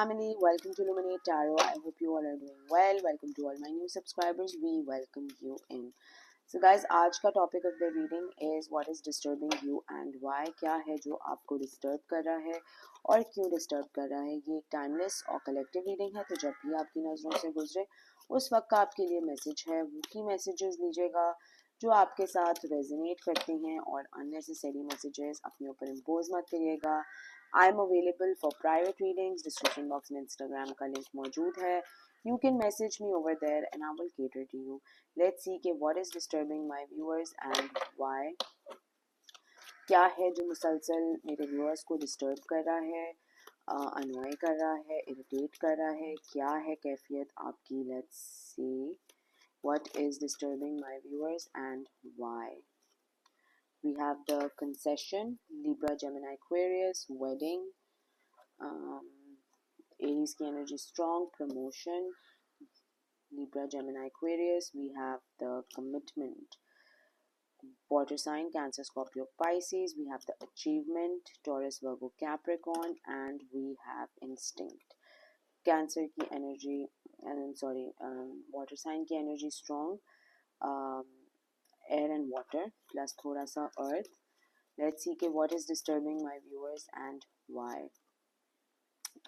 Family, welcome to Luminate Tarot. I hope you all are doing well. Welcome to all my new subscribers. We welcome you in. So guys, आज का topic of the reading is what is disturbing you and why. क्या है जो आपको disturb कर रहा है और क्यों disturb कर रहा है. ये एक timeless और collective reading है, तो जब भी आपकी नज़रों से गुजरे उस वक्त का आपके लिए मैसेज है, वो की मैसेजेस लीजिएगा जो आपके साथ रेजोनेट करते हैं और unnecessary messages अपने ऊपर impose मत करिएगा. I am available for private readings. Description box में इंस्टाग्राम का लिंक मौजूद है. You can message me over there and I will cater to you. Let's see कि what is disturbing my viewers and why. क्या है जो मुसलसल मेरे व्यूअर्स को डिस्टर्ब कर रहा है, अनॉय कर रहा है, इरिटेट कर रहा है. क्या है कैफियत आपकी. Let's see what is disturbing my viewers and why. We have the concession, Libra, Gemini, Aquarius, wedding, Aries की energy strong, promotion, Libra, Gemini, Aquarius. We have the commitment, water sign, Cancer, Scorpio, Pisces. We have the achievement, Taurus, Virgo, Capricorn, and we have instinct. Cancer की energy, water sign की energy strong, air and water plus थोड़ा सा earth. Let's see what is disturbing my viewers and why.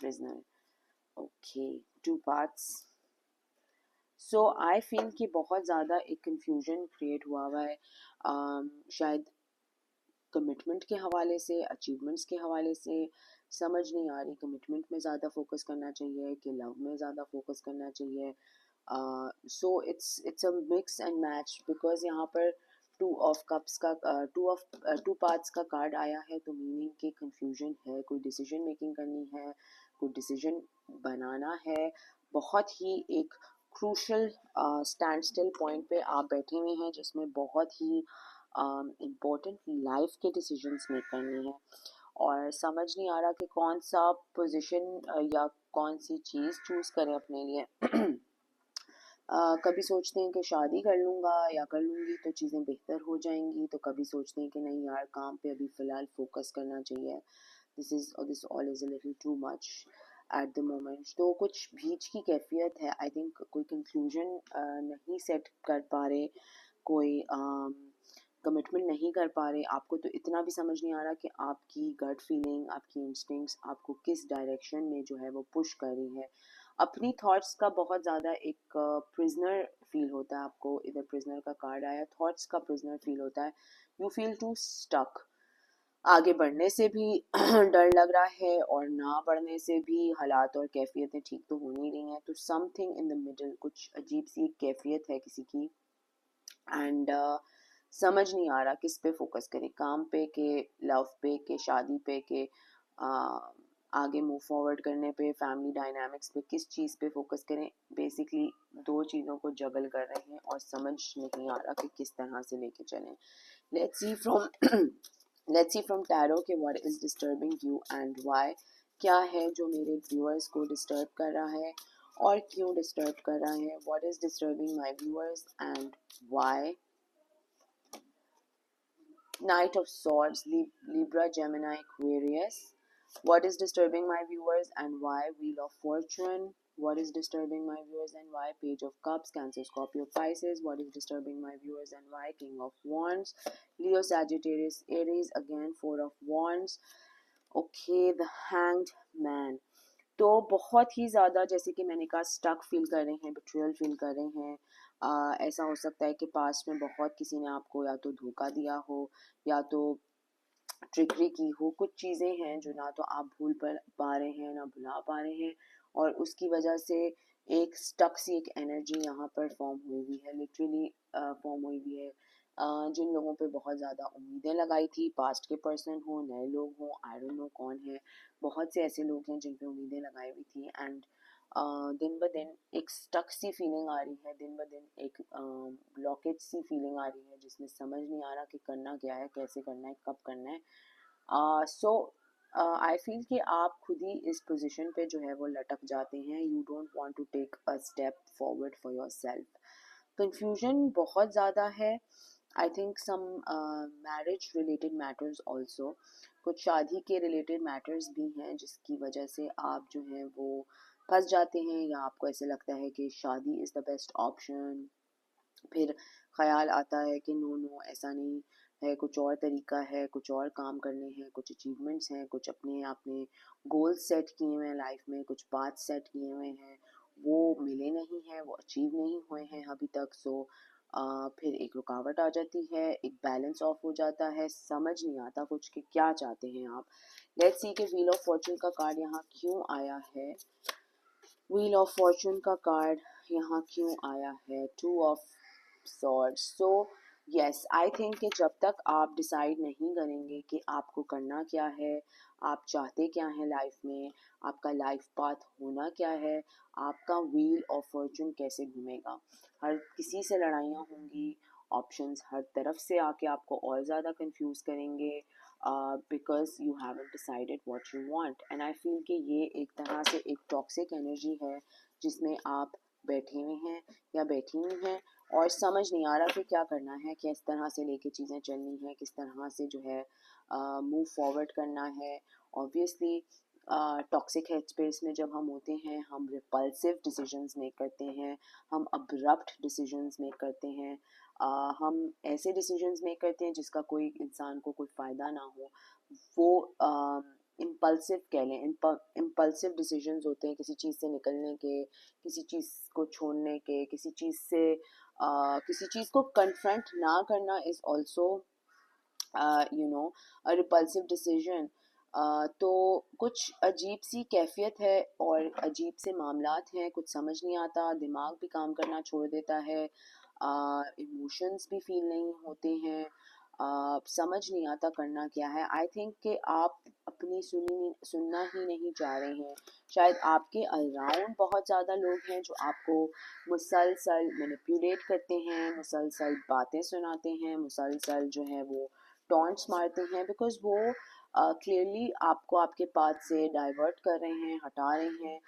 Prisoner. Okay, two parts. So I feel कि बहुत ज़्यादा एक confusion create हुआ है, शायद कमिटमेंट के हवाले से, अचीवमेंट्स के हवाले से. समझ नहीं आ रही कमिटमेंट में ज़्यादा फोकस करना चाहिए कि लव में ज़्यादा फोकस करना चाहिए. So it's a mix and match because यहाँ पर टू ऑफ कप्स का टू पार्ट्स का कार्ड आया है, तो मीनिंग कि कंफ्यूजन है, कोई डिसीजन मेकिंग करनी है, कोई डिसीजन बनाना है. बहुत ही एक क्रूशल स्टैंड स्टिल पॉइंट पे आप बैठे हुए हैं जिसमें बहुत ही इम्पोर्टेंट लाइफ के डिसीजंस मेक करने हैं और समझ नहीं आ रहा कि कौन सा पोजीशन या कौन सी चीज़ चूज़ करें अपने लिए. कभी सोचते हैं कि शादी कर लूँगा या कर लूँगी तो चीज़ें बेहतर हो जाएंगी, तो कभी सोचते हैं कि नहीं यार काम पे अभी फ़िलहाल फोकस करना चाहिए. This all is a little too much at the moment. तो कुछ बीच की कैफियत है. आई थिंक कोई कंक्लूजन नहीं सेट कर पा रहे, कोई कमिटमेंट नहीं कर पा रहे. आपको तो इतना भी समझ नहीं आ रहा कि आपकी गट फीलिंग, आपकी इंस्टिंक्ट्स आपको किस डायरेक्शन में जो है वो पुश कर रही है. अपनी थॉट्स का बहुत ज़्यादा एक प्रिजनर फील होता है आपको. इधर प्रिजनर का कार्ड आया, थॉट्स का प्रिजनर फील होता है. You feel too stuck. आगे बढ़ने से भी डर लग रहा है और ना बढ़ने से भी हालात और कैफियतें ठीक तो हो नहीं रही हैं. तो समथिंग इन द मिडल, कुछ अजीब सी एक कैफियत है किसी की. एंड समझ नहीं आ रहा किस पे फोकस करें, काम पे के लव पे के शादी पे के आगे मूव फॉरवर्ड करने पे, फैमिली डायनामिक्स पे, किस चीज़ पे फोकस करें. बेसिकली दो चीज़ों को जगल कर रहे हैं और समझ नहीं आ रहा कि किस तरह से लेके चलें. लेट्स सी फ्रॉम टैरो के what is disturbing you and why. क्या है जो मेरे व्यूअर्स को डिस्टर्ब कर रहा है और क्यों डिस्टर्ब कर रहा है. What is disturbing my viewers and why. Knight of Swords, Libra, Gemini, Aquarius. What is disturbing my viewers and why. Wheel of Fortune. What is disturbing my viewers and why. Page of Cups, Cancer, Scorpio, Pisces. What is disturbing my viewers and why. King of Wands, Leo, Sagittarius, Aries. Again, Four of Wands. Okay, the Hanged Man. तो बहुत ही ज़्यादा जैसे कि मैंने कहा stuck feel कर रहे हैं, बिट्रियल फील कर रहे हैं. ऐसा हो सकता है कि पास्ट में बहुत किसी ने आपको या तो धोखा दिया हो या तो ट्रिकरी की हो. कुछ चीज़ें हैं जो ना तो आप भूल पा रहे हैं ना भुला पा रहे हैं और उसकी वजह से एक स्टक सी एक एनर्जी यहाँ पर फॉर्म हुई हुई है, लिटरली फॉर्म हुई हुई है. जिन लोगों पे बहुत ज़्यादा उम्मीदें लगाई थी, पास्ट के पर्सन हो, नए लोग हों, आई डोंट नो कौन है, बहुत से ऐसे लोग हैं जिन पे उम्मीदें लगाई हुई थी. एंड दिन ब दिन एक स्टक सी फीलिंग आ रही है, दिन ब दिन एक ब्लॉकेज सी फीलिंग आ रही है जिसमें समझ नहीं आ रहा कि करना क्या है, कैसे करना है, कब करना है. सो आई फील कि आप खुद ही इस पोजीशन पे जो है वो लटक जाते हैं. You don't want to take a step forward for yourself. Confusion बहुत ज़्यादा है. I think some marriage related matters also, कुछ शादी के रिलेटेड मैटर्स भी हैं जिसकी वजह से आप जो हैं वो फंस जाते हैं, या आपको ऐसे लगता है कि शादी इज़ द बेस्ट ऑप्शन। फिर ख्याल आता है कि नो नो ऐसा नहीं है, कुछ और तरीका है, कुछ और काम करने हैं, कुछ अचीवमेंट्स हैं, कुछ अपने आपने गोल्स सेट किए हुए हैं लाइफ में, कुछ पाथ सेट किए हुए हैं, वो मिले नहीं हैं, वो अचीव नहीं हुए हैं अभी तक। सो फिर एक रुकावट आ जाती है, एक बैलेंस ऑफ हो जाता है, समझ नहीं आता कुछ कि क्या चाहते हैं आप। लेट्स सी कि व्हील ऑफ फॉर्चून का कार्ड यहाँ क्यों आया है। व्हील ऑफ फॉर्चून का कार्ड यहाँ क्यों आया है, two of swords. So yes, I think कि जब तक आप डिसाइड नहीं करेंगे कि आपको करना क्या है, आप चाहते क्या हैं लाइफ में, आपका लाइफ पाथ होना क्या है, आपका व्हील ऑफ फॉर्चून कैसे घूमेगा। हर किसी से लड़ाइयाँ होंगी, ऑप्शंस हर तरफ से आके आपको और ज़्यादा कंफ्यूज करेंगे, because you haven't decided what you want. And I feel कि ये एक तरह से एक टॉक्सिक एनर्जी है जिसमें आप बैठे हुए हैं या बैठी हुई हैं, और समझ नहीं आ रहा कि क्या करना है, किस तरह से लेके चीज़ें चलनी है, किस तरह से जो है मूव फॉरवर्ड करना है। ऑब्वियसली टॉक्सिक हेड स्पेस में जब हम होते हैं, हम रिपल्सिव डिसीजंस मेक करते हैं, हम अब्रप्ट डिसीजंस मेक करते हैं, हम ऐसे डिसीजंस मेक करते हैं जिसका कोई इंसान को कोई फ़ायदा ना हो। वो इम्पल्सिव कह लें, इम्पल्सिव डिसीजंस होते हैं किसी चीज़ से निकलने के, किसी चीज़ को छोड़ने के, किसी चीज़ से किसी चीज़ को कन्फ्रंट ना करना is also you know a repulsive decision. तो कुछ अजीब सी कैफियत है और अजीब से मामलात हैं, कुछ समझ नहीं आता, दिमाग भी काम करना छोड़ देता है, इमोशंस भी फील नहीं होते हैं, समझ नहीं आता करना क्या है। आई थिंक कि आप अपनी सुनना ही नहीं चाह रहे हैं। शायद आपके अराउंड बहुत ज़्यादा लोग हैं जो आपको मुसलसल मैनिपुलेट करते हैं, मुसलसल बातें सुनाते हैं, मुसलसल जो है वो टॉन्ट्स मारते हैं, बिकॉज वो क्लियरली आपको आपके पाथ से डाइवर्ट कर रहे हैं, हटा रहे हैं।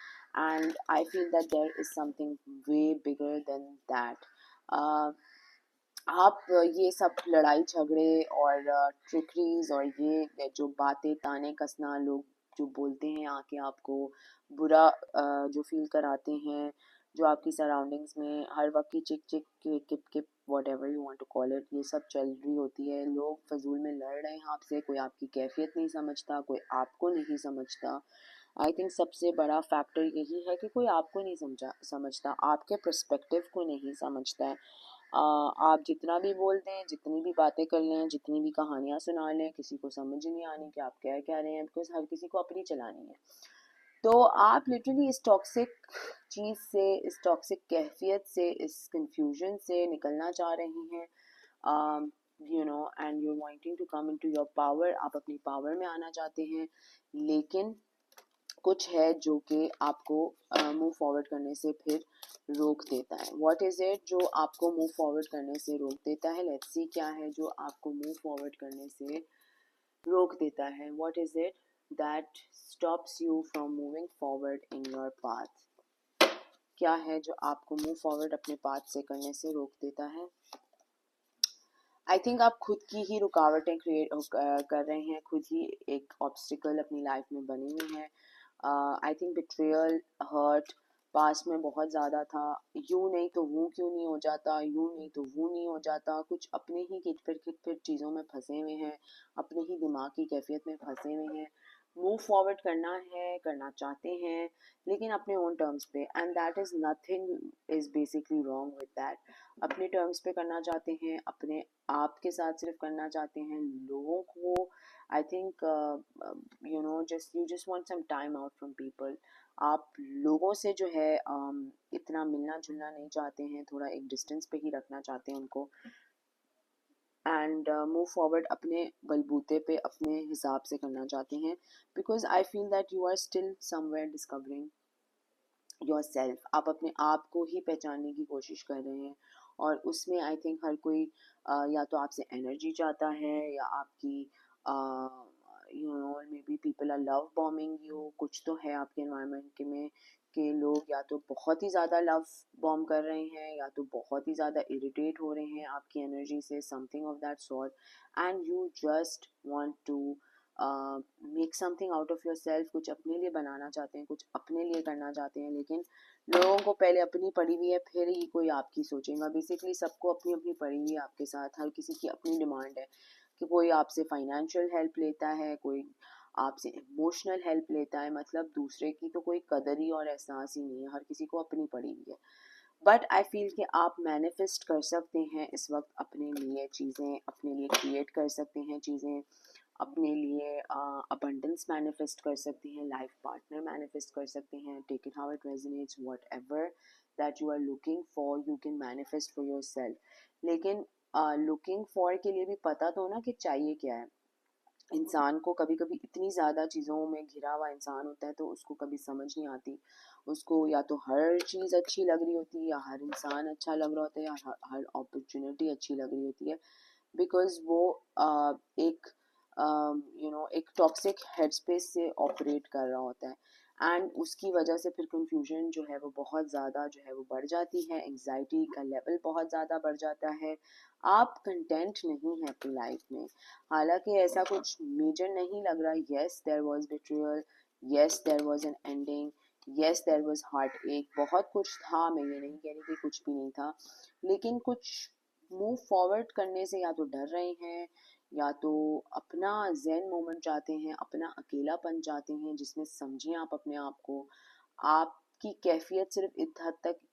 And I feel that there is something way bigger than that. आप ये सब लड़ाई झगड़े और ट्रिकरीज और ये जो बातें ताने कसना लोग जो बोलते हैं आके आपको बुरा जो फील कराते हैं, जो आपकी सराउंडिंग्स में हर वक्त की चिक चिक किप किप whatever you want to call it, ये सब चल रही होती है, लोग फजूल में लड़ रहे हैं आपसे, कोई आपकी कैफियत नहीं समझता, कोई आपको नहीं समझता। आई थिंक सबसे बड़ा फैक्टर यही है कि कोई आपको नहीं समझता, आपके पर्सपेक्टिव को नहीं समझता है। आप जितना भी बोल दें, जितनी भी बातें कर लें, जितनी भी कहानियाँ सुना लें, किसी को समझ ही नहीं आनी कि आप क्या रहे हैं, बिकॉज हर किसी को अपनी चलानी है। तो आप लिटरली इस टॉक्सिक चीज़ से, इस टॉक्सिक कैफियत से, इस कंफ्यूजन से निकलना चाह रही हैं, and you wanting to come into your power, आप अपनी पावर में आना चाहते हैं, लेकिन कुछ है जो कि आपको मूव फॉरवर्ड करने से फिर रोक देता है। व्हाट इज़ इट जो आपको मूव फॉरवर्ड करने से रोक देता है? लेट्स सी क्या है जो आपको मूव फॉरवर्ड करने से रोक देता है। What is it that stops you from moving forward in your path? क्या है जो आपको मूव फॉरवर्ड अपने पाथ से करने से रोक देता है? आई थिंक आप खुद की ही रुकावटें क्रिएट कर रहे हैं, खुद ही एक ऑब्स्टिकल अपनी लाइफ में बने हुए हैं। I think betrayal, hurt past में बहुत ज़्यादा था, यूँ नहीं तो वो क्यों नहीं हो जाता, यूँ नहीं तो वो नहीं हो जाता, कुछ अपने ही किट चीज़ों में फंसे हुए हैं, अपने ही दिमाग की कैफियत में फंसे हुए हैं। मूव फॉरवर्ड करना है, करना चाहते हैं, लेकिन अपने ओन टर्म्स पे, and that is nothing is basically wrong with that. अपने टर्म्स पे करना चाहते हैं, अपने आपके साथ सिर्फ करना चाहते हैं, लोगों को I think you just want some time out from people. आप लोगों से जो है इतना मिलना जुलना नहीं चाहते हैं, थोड़ा एक डिस्टेंस पे ही रखना चाहते हैं उनको, एंड मूव फॉरवर्ड अपने बलबूते पे अपने हिसाब से करना चाहते हैं, because I feel that you are still somewhere discovering yourself. आप अपने आप को ही पहचानने की कोशिश कर रहे हैं, और उसमें आई थिंक हर कोई या तो आपसे एनर्जी चाहता है, या आपकी maybe people are love bombing you, कुछ तो है आपके एनवायरनमेंट के में कि लोग या तो बहुत ही ज़्यादा लव बॉम्ब कर रहे हैं या तो बहुत ही ज़्यादा इरिटेट हो रहे हैं आपकी एनर्जी से, something of that sort, and you just want to make something out of yourself, कुछ अपने लिए बनाना चाहते हैं, कुछ अपने लिए करना चाहते हैं, लेकिन लोगों को पहले अपनी पड़ी हुई है फिर ही कोई आपकी सोचेगा. बेसिकली सबको अपनी अपनी पड़ी हुई है आपके साथ, हर किसी की अपनी डिमांड है कि कोई आपसे फाइनेंशियल हेल्प लेता है, कोई आपसे इमोशनल हेल्प लेता है, मतलब दूसरे की तो कोई कदर ही और एहसास ही नहीं है, हर किसी को अपनी पड़ी हुई है. बट आई फील कि आप मैनिफेस्ट कर सकते हैं इस वक्त अपने लिए चीज़ें, अपने लिए क्रिएट कर सकते हैं चीज़ें, अपने लिए अबंडेंस मैनिफेस्ट कर सकते हैं, लाइफ पार्टनर मैनिफेस्ट कर सकते हैं, take it how it resonates, whatever that you are looking for you can manifest for yourself. लेकिन लुकिंग फॉर के लिए भी पता तो ना कि चाहिए क्या है. इंसान को कभी कभी इतनी ज़्यादा चीज़ों में घिरा हुआ इंसान होता है तो उसको कभी समझ नहीं आती, उसको या तो हर चीज़ अच्छी लग रही होती है या हर इंसान अच्छा लग रहा होता है या हर अपॉर्चुनिटी अच्छी लग रही होती है, बिकॉज वो एक एक टॉक्सिक हेडस्पेस से ऑपरेट कर रहा होता है, एंड उसकी वजह से फिर कंफ्यूजन जो है वो बहुत ज़्यादा जो है वो बढ़ जाती है, एंग्जाइटी का लेवल बहुत ज़्यादा बढ़ जाता है, आप कंटेंट नहीं हैं अपनी लाइफ में. हालांकि ऐसा कुछ मेजर नहीं लग रहा. Yes there was betrayal, yes there was an ending, yes there was heartache, बहुत कुछ था, मैं ये नहीं कह रही कि कुछ भी नहीं था, लेकिन कुछ मूव फॉरवर्ड करने से या तो डर रहे हैं या तो अपना ज़ेन मोमेंट चाहते हैं, अपना अकेलापन चाहते हैं जिसमें समझें आप अपने आप को. आपकी कैफियत सिर्फ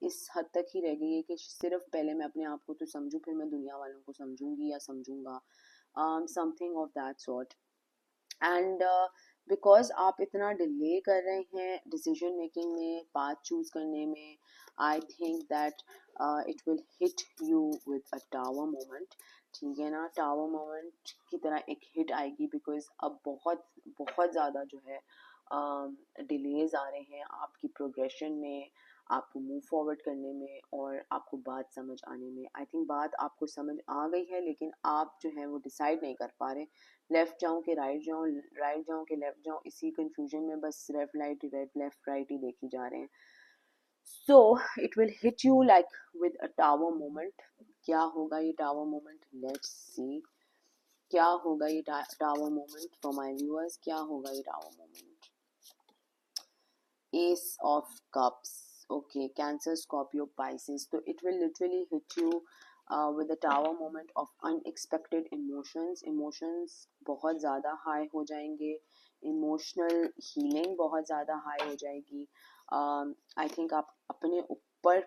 इस हद तक ही रह गई है कि सिर्फ पहले मैं अपने आप को तो समझूं फिर मैं दुनिया वालों को समझूंगी या समझूंगा, something of that sort. And because आप इतना डिले कर रहे हैं डिसीजन मेकिंग में, पाथ चूज करने में, I think that it will hit you with a tower moment. ठीक है ना, टावर मोमेंट की तरह एक हिट आएगी, बिकॉज अब बहुत बहुत ज़्यादा जो है डिलेज आ रहे हैं आपकी प्रोग्रेशन में, आपको मूव फॉरवर्ड करने में और आपको बात समझ आने में. आई थिंक बात आपको समझ आ गई है, लेकिन आप जो है वो डिसाइड नहीं कर पा रहे, लेफ्ट जाऊँ कि राइट जाऊँ, राइट जाऊँ कि लेफ्ट जाऊँ, इसी कंफ्यूजन में बस लेफ्ट राइट ही देखी जा रहे हैं. So it will hit you like with a tower moment. क्या होगा ये टावर मोमेंट, लेट्स सी. क्या होगा ये tower moment for my viewers, क्या होगा ये tower moment. Ace of cups, okay, Cancer, Scorpio, Pisces. तो it will literally hit you with the tower moment of unexpected emotions बहुत ज़्यादा हाई हो जाएंगे, इमोशनल हीलिंग बहुत ज़्यादा हाई हो जाएगी. आई थिंक आप अपने ऊपर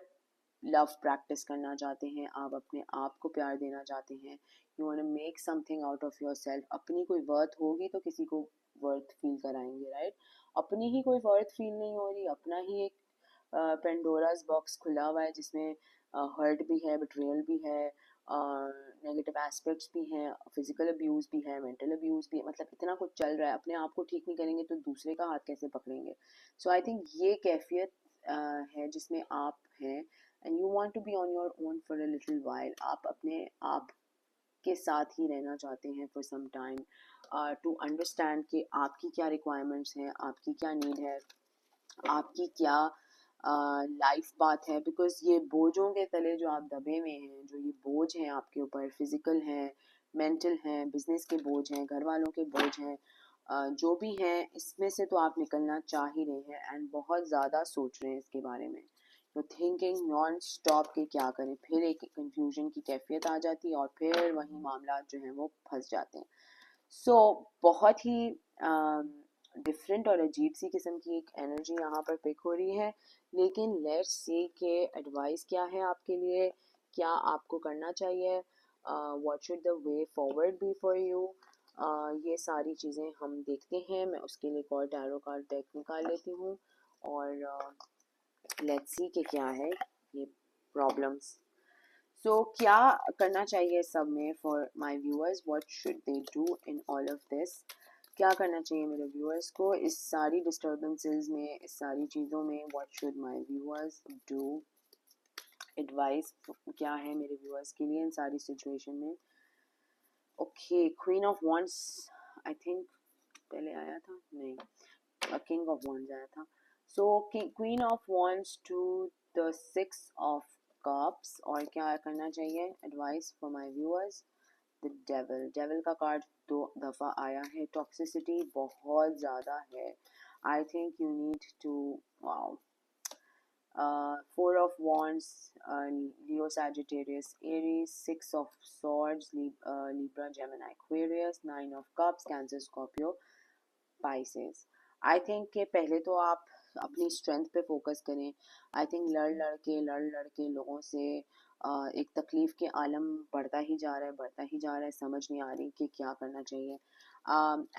लव प्रैक्टिस करना चाहते हैं, आप अपने आप को प्यार देना चाहते हैं, you want to make something out of yourself. अपनी कोई वर्थ होगी तो किसी को वर्थ फील कराएंगे, राइट. अपनी ही कोई वर्थ फील नहीं हो रही, अपना ही एक पेंडोरास बॉक्स खुला हुआ है जिसमें हर्ट भी है, बिट्रेयल भी है, नेगेटिव एस्पेक्ट्स भी हैं, फिजिकल अब्यूज़ भी है, मेंटल अब्यूज़ भी है, मतलब इतना कुछ चल रहा है. अपने आप को ठीक नहीं करेंगे तो दूसरे का हाथ कैसे पकड़ेंगे. सो आई थिंक ये कैफियत है जिसमें आप हैं, and you want to be on your own for a little while. आप अपने आप के साथ ही रहना चाहते हैं for some time, to understand कि आपकी क्या रिक्वायरमेंट्स हैं, आपकी क्या नीड है, आपकी क्या लाइफ पाथ है. बिकॉज ये बोझों के तले जो आप दबे हुए हैं, जो ये बोझ हैं आपके ऊपर, फिजिकल हैं, मेंटल हैं, बिजनेस के बोझ हैं, घर वालों के बोझ हैं, जो भी हैं, इसमें से तो आप निकलना चाह ही रहे हैं एंड बहुत ज़्यादा सोच रहे हैं इसके बारे में. तो थिंकिंग नॉन स्टॉप के क्या करें, फिर एक कंफ्यूजन की कैफियत आ जाती है और फिर वही मामला जो हैं वो फंस जाते हैं. सो बहुत ही डिफरेंट और अजीब सी किस्म की एक एनर्जी यहाँ पर पिक हो रही है. लेकिन लेट्स सी के एडवाइस क्या है आपके लिए, क्या आपको करना चाहिए, what should the way forward be for you. ये सारी चीज़ें हम देखते हैं. मैं उसके लिए एक और टैरो कार्ड डेक निकाल लेती हूँ और लेट्स सी कि क्या है ये प्रॉब्लम्स. सो क्या करना चाहिए सब में for my viewers, what should they do in all of this. क्या करना चाहिए मेरे व्यूअर्स को इस सारी डिस्टर्बेंसेस में, इस सारी चीज़ों में. What should my viewers do, advice क्या है मेरे व्यूअर्स के लिए इन सारी सिचुएशन में. Okay, queen of wands. I think पहले आया था, नहीं, किंग ऑफ वॉन्ड्स आया था. So queen of wands to the six of cups. और क्या करना चाहिए, advice for my viewers. The devil, devil का कार्ड 2 दफ़ा आया है. टॉक्सिसिटी बहुत ज़्यादा है. I think you need to, wow. Four of Wands, Leo, Sagittarius, Aries. Six of Swords, Libra, Gemini, Aquarius. Nine of Cups, Cancer, Scorpio, Pisces. I think कि पहले तो आप अपनी स्ट्रेंथ पे फोकस करें. आई थिंक लड़ के लोगों से एक तकलीफ़ के आलम बढ़ता ही जा रहा है, समझ नहीं आ रही कि क्या करना चाहिए.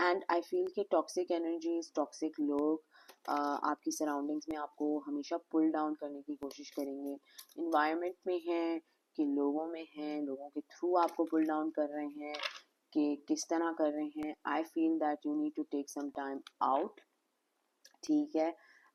एंड आई फील कि टॉक्सिक एनर्जीज, टॉक्सिक लोग आपकी सराउंडिंग्स में आपको हमेशा पुल डाउन करने की कोशिश करेंगे. इन्वायरमेंट में हैं कि लोगों में हैं, लोगों के थ्रू आपको पुल डाउन कर रहे हैं कि किस तरह कर रहे हैं. I feel that you need to take some time out, ठीक है,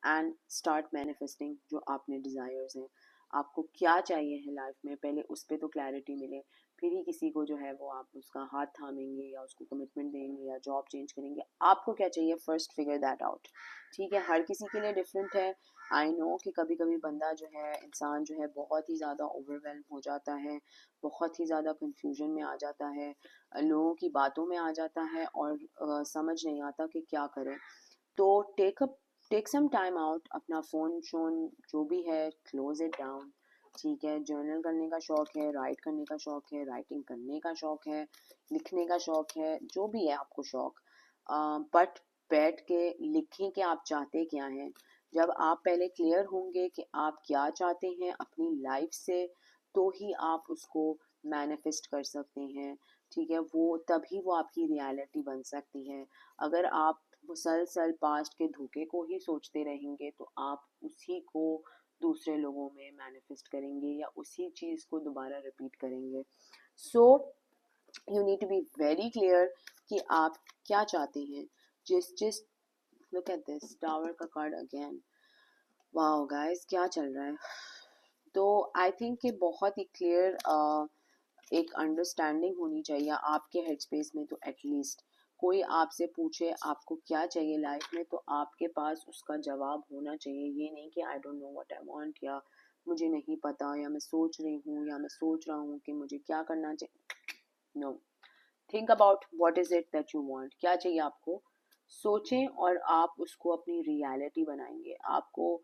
एंड स्टार्ट मैनिफेस्टिंग जो आपने डिज़ायर्स हैं. आपको क्या चाहिए है लाइफ में, पहले उस पर तो क्लैरिटी मिले, फिर ही किसी को जो है वो आप उसका हाथ थामेंगे या उसको कमिटमेंट देंगे या जॉब चेंज करेंगे. आपको क्या चाहिए, फर्स्ट फिगर दैट आउट, ठीक है. हर किसी के लिए डिफरेंट है. आई नो कि कभी कभी बंदा जो है, इंसान जो है, बहुत ही ज़्यादा ओवरवेल्म हो जाता है, बहुत ही ज़्यादा कन्फ्यूजन में आ जाता है, लोगों की बातों में आ जाता है और समझ नहीं आता कि क्या करें. तो टेक सम टाइम आउट, अपना फ़ोन शोन जो भी है क्लोज इट डाउन, ठीक है. जर्नल करने का शौक है, राइट करने का शौक है, राइटिंग करने का शौक है, लिखने का शौक है, जो भी है आपको शौक, बट बैठ के लिखें कि आप चाहते क्या हैं. जब आप पहले क्लियर होंगे कि आप क्या चाहते हैं अपनी लाइफ से, तो ही आप उसको मैनिफेस्ट कर सकते हैं, ठीक है. वो तभी वो आपकी रियलिटी बन सकती है. अगर आप मुसलसल पास्ट के धोखे को ही सोचते रहेंगे तो आप उसी को दूसरे लोगों में मैनिफेस्ट करेंगे या उसी चीज़ को दोबारा रिपीट करेंगे. So you need to be very clear कि आप क्या चाहते हैं. जिस जिस लुक एट दिस टावर का कार्ड अगेन. वाओ गाइस, क्या चल रहा है. तो आई थिंक कि बहुत ही क्लियर एक अंडरस्टैंडिंग होनी चाहिए आपके हेड स्पेस में. तो एटलीस्ट कोई आपसे पूछे आपको क्या चाहिए लाइफ में, तो आपके पास उसका जवाब होना चाहिए. ये नहीं कि I don't know what I want, या मुझे नहीं पता, या मैं सोच रही हूँ, या मैं सोच रहा हूँ कि मुझे क्या करना चाहिए. No, think about what is it that you want. क्या चाहिए आपको, सोचें और आप उसको अपनी रियलिटी बनाएंगे. आपको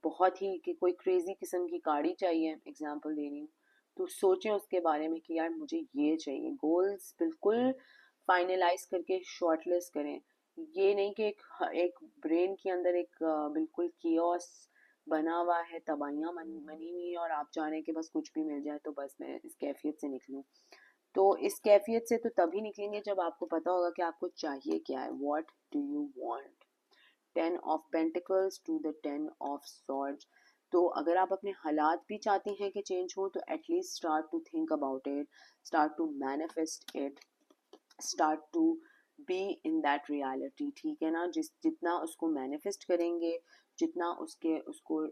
बहुत ही कि कोई क्रेजी किस्म की गाड़ी चाहिए, एग्जांपल दे रही हूँ, तो सोचें उसके बारे में कि यार मुझे ये चाहिए. गोल्स बिल्कुल फाइनलाइज करके शॉर्ट लिस्ट करें. ये नहीं कि एक ब्रेन के अंदर एक बिल्कुल कियोस बना हुआ है, तबाहियाँ बनी हुई है और आप चाह रहे हैं कि बस कुछ भी मिल जाए तो बस मैं इस कैफियत से निकलूं. तो इस कैफियत से तो तभी निकलेंगे जब आपको पता होगा कि आपको चाहिए क्या है. What do you want. 10 of Pentacles to the 10 of Swords. तो अगर आप अपने हालात भी चाहते हैं कि चेंज हो, तो at least start to think about it, start to manifest it, start to be in that reality, ठीक है ना. जितना उसको मैनिफेस्ट करेंगे, जितना उसको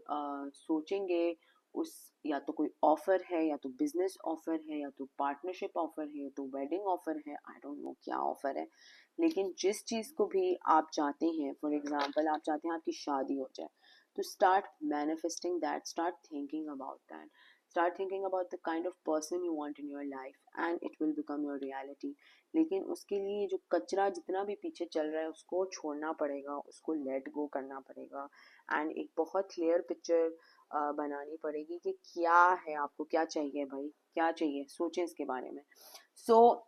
सोचेंगे, उस या तो कोई ऑफर है, या तो बिजनेस ऑफर है, या तो पार्टनरशिप ऑफर है, या तो वेडिंग ऑफर है, आई डोंट नो क्या ऑफर है, लेकिन जिस चीज़ को भी आप चाहते हैं, फॉर एग्जांपल आप चाहते हैं आपकी शादी हो जाए, तो start manifesting that, start thinking about that, start thinking about the kind of person you want in your life and it will become your reality. लेकिन उसके लिए जो कचरा जितना भी पीछे चल रहा है उसको छोड़ना पड़ेगा, उसको लेट गो करना पड़ेगा एंड एक बहुत क्लियर पिक्चर बनानी पड़ेगी कि क्या है, आपको क्या चाहिए भाई, क्या चाहिए, सोचें इसके बारे में. सो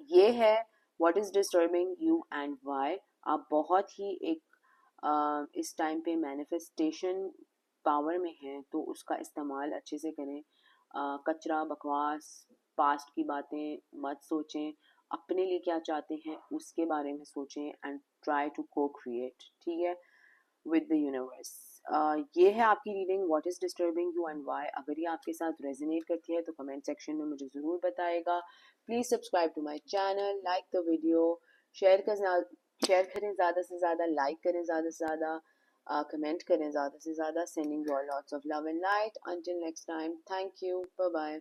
ये है what is disturbing you and why. आप बहुत ही एक इस टाइम पे मैनिफेस्टेशन पावर में हैं, तो उसका इस्तेमाल अच्छे से करें. कचरा, बकवास, पास्ट की बातें मत सोचें. अपने लिए क्या चाहते हैं उसके बारे में सोचें एंड ट्राई टू को क्रिएट, ठीक है, विद द यूनिवर्स. ये है आपकी reading what is disturbing you and why. अगर ये आपके साथ रेजोनेट करती है तो कमेंट सेक्शन में मुझे ज़रूर बताएगा. Please subscribe to my channel, like the video, share कर शेयर करें ज़्यादा से ज़्यादा, लाइक करें ज़्यादा से ज़्यादा, कमेंट करें ज़्यादा से ज़्यादा. Sending you all lots of love and light. Until next time, thank you, bye bye.